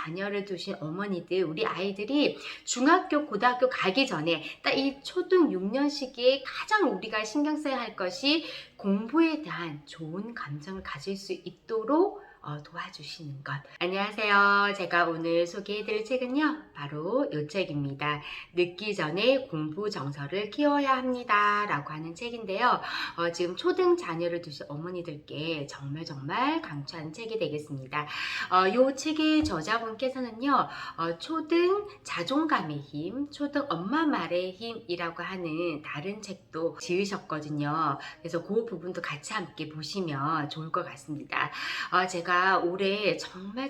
자녀를 두신 어머니들, 우리 아이들이 중학교, 고등학교 가기 전에 딱 이 초등 6년 시기에 가장 우리가 신경 써야 할 것이 공부에 대한 좋은 감정을 가질 수 있도록 도와주시는 것. 안녕하세요. 제가 오늘 소개해드릴 책은요, 바로 이 책입니다. 늦기 전에 공부 정서를 키워야 합니다 라고 하는 책인데요. 지금 초등 자녀를 두신 어머니들께 정말 강추하는 책이 되겠습니다. 이 책의 저자분께서는요, 초등 자존감의 힘, 초등 엄마 말의 힘이라고 하는 다른 책도 지으셨거든요. 그래서 그 부분도 같이 함께 보시면 좋을 것 같습니다. 제가 올해 정말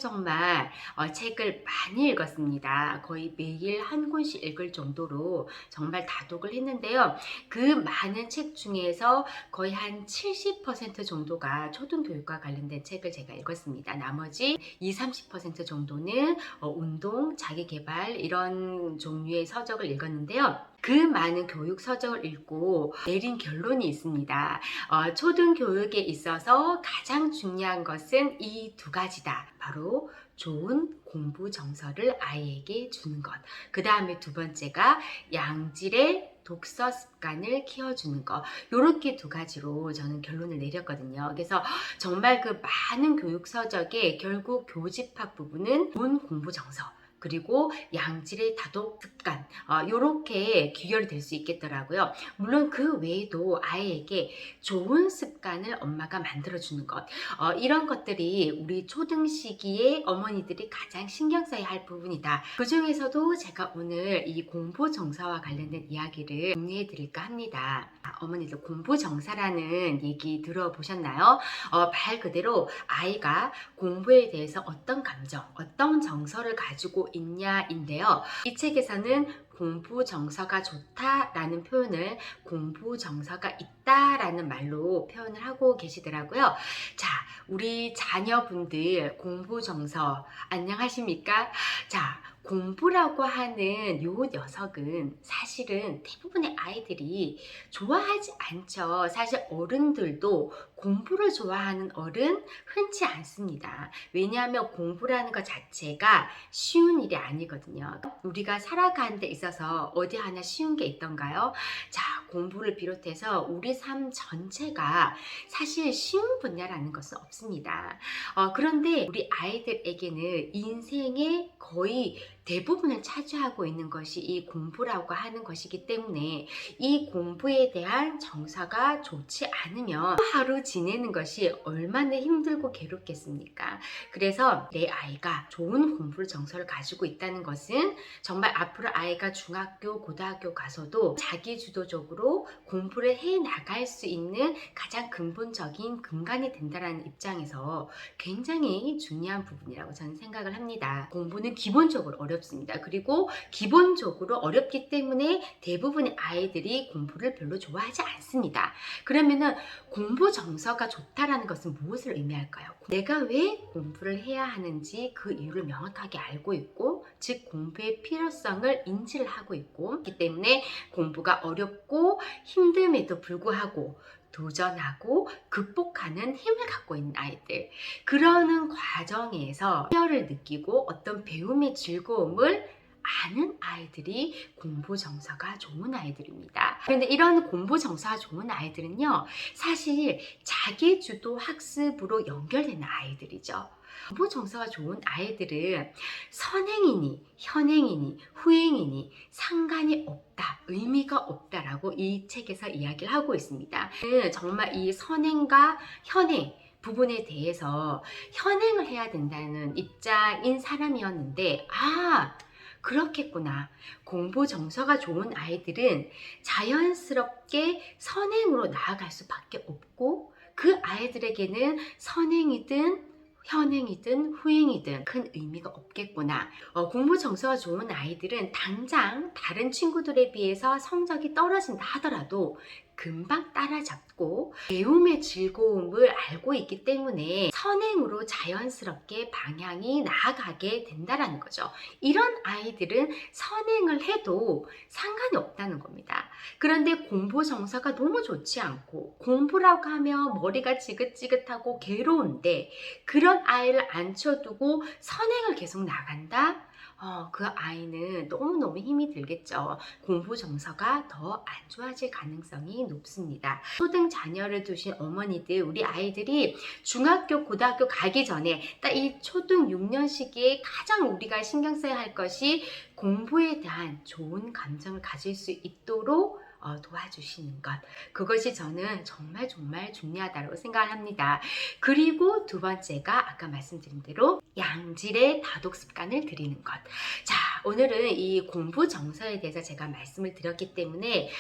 책을 많이 읽었습니다. 거의 매일 한 권씩 읽을 정도로 정말 다독을 했는데요. 그 많은 책 중에서 거의 한 70% 정도가 초등교육과 관련된 책을 제가 읽었습니다. 나머지 20-30% 정도는 운동, 자기계발 이런 종류의 서적을 읽었는데요. 그 많은 교육 서적을 읽고 내린 결론이 있습니다. 초등교육에 있어서 가장 중요한 것은 이 두 가지다. 바로 좋은 공부 정서를 아이에게 주는 것. 그 다음에 두 번째가 양질의 독서 습관을 키워주는 것. 이렇게 두 가지로 저는 결론을 내렸거든요. 그래서 정말 그 많은 교육 서적에 결국 교집합 부분은 좋은 공부 정서, 그리고 양질의 다독 습관, 이렇게 귀결이 될 수 있겠더라고요. 물론 그 외에도 아이에게 좋은 습관을 엄마가 만들어주는 것, 이런 것들이 우리 초등 시기에 어머니들이 가장 신경 써야 할 부분이다. 그 중에서도 제가 오늘 이 공부 정서와 관련된 이야기를 공유해 드릴까 합니다. 어머니들 공부 정서라는 얘기 들어보셨나요? 말 그대로 아이가 공부에 대해서 어떤 감정, 어떤 정서를 가지고 있냐인데요. 이 책에서는 공부 정서가 좋다라는 표현을 공부 정서가 있다라는 말로 표현을 하고 계시더라고요. 자, 우리 자녀분들 공부 정서 안녕하십니까? 자, 공부라고 하는 요 녀석은 사실은 대부분의 아이들이 좋아하지 않죠. 사실 어른들도 공부를 좋아하는 어른 흔치 않습니다. 왜냐하면 공부라는 것 자체가 쉬운 일이 아니거든요. 우리가 살아가는 데 있어서 어디 하나 쉬운 게 있던가요? 자, 공부를 비롯해서 우리 삶 전체가 사실 쉬운 분야라는 것은 없습니다. 그런데 우리 아이들에게는 인생의 거의 대부분을 차지하고 있는 것이 이 공부라고 하는 것이기 때문에 이 공부에 대한 정서가 좋지 않으면 하루 지내는 것이 얼마나 힘들고 괴롭겠습니까? 그래서 내 아이가 좋은 공부 정서를 가지고 있다는 것은 정말 앞으로 아이가 중학교, 고등학교 가서도 자기 주도적으로 공부를 해 나갈 수 있는 가장 근본적인 근간이 된다는 입장에서 굉장히 중요한 부분이라고 저는 생각을 합니다. 공부는 기본적으로 어렵습니다. 그리고 기본적으로 어렵기 때문에 대부분의 아이들이 공부를 별로 좋아하지 않습니다. 그러면은 공부 정서가 좋다라는 것은 무엇을 의미할까요? 내가 왜 공부를 해야 하는지 그 이유를 명확하게 알고 있고, 즉 공부의 필요성을 인지를 하고 있고, 그렇기 때문에 공부가 어렵고 힘듦에도 불구하고 도전하고 극복하는 힘을 갖고 있는 아이들, 그러는 과정에서 희열을 느끼고 어떤 배움의 즐거움을 아는 아이들이 공부 정서가 좋은 아이들입니다. 그런데 이런 공부 정서가 좋은 아이들은요, 사실 자기주도 학습으로 연결되는 아이들이죠. 공부 정서가 좋은 아이들은 선행이니 현행이니 후행이니 상관이 없다, 의미가 없다라고 이 책에서 이야기를 하고 있습니다. 정말 이 선행과 현행 부분에 대해서 현행을 해야 된다는 입장인 사람이었는데, 그렇겠구나. 공부 정서가 좋은 아이들은 자연스럽게 선행으로 나아갈 수밖에 없고, 그 아이들에게는 선행이든 현행이든 후행이든 큰 의미가 없겠구나. 공부 정서가 좋은 아이들은 당장 다른 친구들에 비해서 성적이 떨어진다 하더라도 금방 따라잡고 배움의 즐거움을 알고 있기 때문에 선행으로 자연스럽게 방향이 나아가게 된다라는 거죠. 이런 아이들은 선행을 해도 상관이 없다는 겁니다. 그런데 공부 정서가 너무 좋지 않고 공부라고 하면 머리가 지긋지긋하고 괴로운데 그런 아이를 앉혀두고 선행을 계속 나간다? 그 아이는 너무너무 힘이 들겠죠. 공부 정서가 더 안 좋아질 가능성이 높습니다. 초등 자녀를 두신 어머니들, 우리 아이들이 중학교, 고등학교 가기 전에 딱 이 초등 6년 시기에 가장 우리가 신경 써야 할 것이 공부에 대한 좋은 감정을 가질 수 있도록 도와주시는 것, 그것이 저는 정말 정말 중요하다고 생각을 합니다. 그리고 두 번째가 아까 말씀드린 대로 양질의 다독 습관을 들이는 것. 자, 오늘은 이 공부 정서에 대해서 제가 말씀을 드렸기 때문에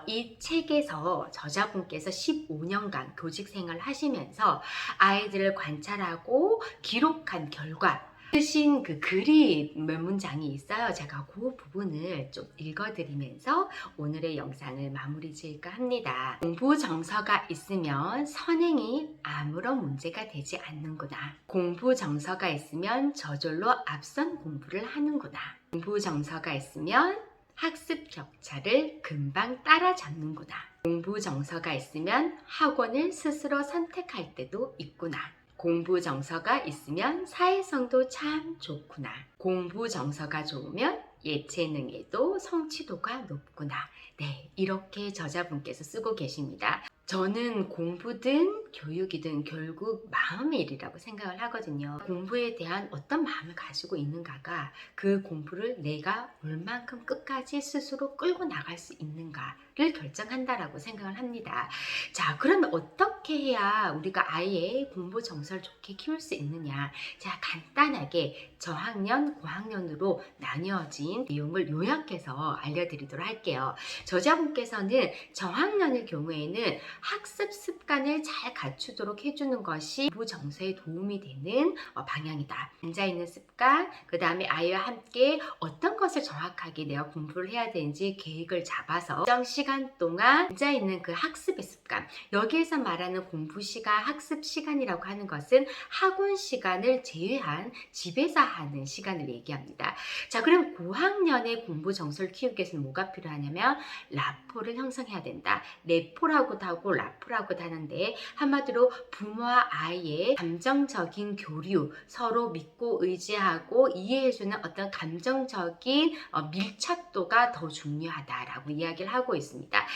이 책에서 저자분께서 15년간 교직 생활을 하시면서 아이들을 관찰하고 기록한 결과 쓰신 그 글이 몇 문장이 있어요. 제가 그 부분을 좀 읽어드리면서 오늘의 영상을 마무리 지을까 합니다. 공부 정서가 있으면 선행이 아무런 문제가 되지 않는구나. 공부 정서가 있으면 저절로 앞선 공부를 하는구나. 공부 정서가 있으면 학습 격차를 금방 따라잡는구나. 공부 정서가 있으면 학원을 스스로 선택할 때도 있구나. 공부 정서가 있으면 사회성도 참 좋구나. 공부 정서가 좋으면 예체능에도 성취도가 높구나. 네, 이렇게 저자분께서 쓰고 계십니다. 저는 공부든 교육이든 결국 마음의 일이라고 생각을 하거든요. 공부에 대한 어떤 마음을 가지고 있는가가 그 공부를 내가 얼만큼 끝까지 스스로 끌고 나갈 수 있는가를 결정한다라고 생각을 합니다. 자, 그러면 어떻게 해야 우리가 아이의 공부 정서를 좋게 키울 수 있느냐? 자, 간단하게 저학년, 고학년으로 나뉘어진 내용을 요약해서 알려드리도록 할게요. 저자분께서는 저학년의 경우에는 학습 습관을 잘 갖추도록 해주는 것이 공부 정서에 도움이 되는 방향이다. 앉아있는 습관, 그 다음에 아이와 함께 어떤 것을 정확하게 내가 공부를 해야 되는지 계획을 잡아서 일정 시간 동안 앉아있는 그 학습의 습관, 여기에서 말하는 공부 시간, 학습 시간이라고 하는 것은 학원 시간을 제외한 집에서 하는 시간을 얘기합니다. 자, 그럼 고학년의 공부 정서를 키우기 위해서는 뭐가 필요하냐면 라포를 형성해야 된다. 레포라고도 하고 라포라고도 하는데 한마디로 부모와 아이의 감정적인 교류, 서로 믿고 의지하고 이해해주는 어떤 감정적인 밀착도가 더 중요하다라고 이야기를 하고 있습니다.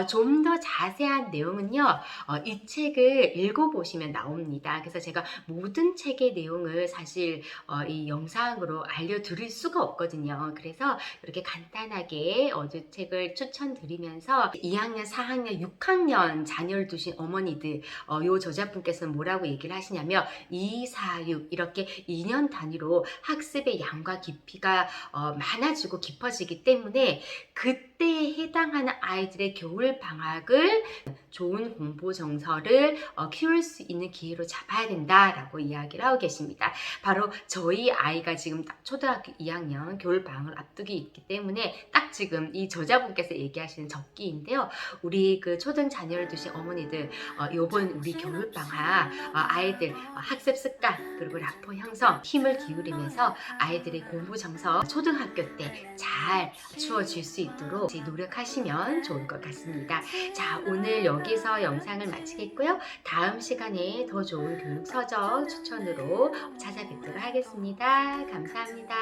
좀 더 자세한 내용은요, 이 책을 읽어보시면 나옵니다. 그래서 제가 모든 책의 내용을 사실 이 영상으로 알려드릴 수가 없거든요. 그래서 이렇게 간단하게 이 책을 추천드리면서 2학년, 4학년, 6학년 자녀를 두신 어머니들, 요 저자분께서는 뭐라고 얘기를 하시냐면 2, 4, 6 이렇게 2년 단위로 학습의 양과 깊이가 많아지고 깊어지기 때문에 그때에 해당하는 아이들의 겨울 방학을 좋은 공부 정서를 키울 수 있는 기회로 잡아야 된다라고 이야기를 하고 계십니다. 바로 저희 아이가 지금 딱 초등학교 2학년 겨울 방학을 앞두기 있기 때문에 딱 지금 이 저자분께서 얘기하시는 적기인데요. 우리 그 초등 자녀를 두신 어머니들, 요번 우리 겨울 방학 아이들 학습 습관 그리고 라포 형성 힘을 기울이면서 아이들의 공부 정서 초등학교 때 잘 추워질 수 있도록 노력하시면 좋을 것 같습니다. 자, 오늘 여기서 영상을 마치겠고요. 다음 시간에 더 좋은 교육 서적 추천으로 찾아뵙도록 하겠습니다. 감사합니다.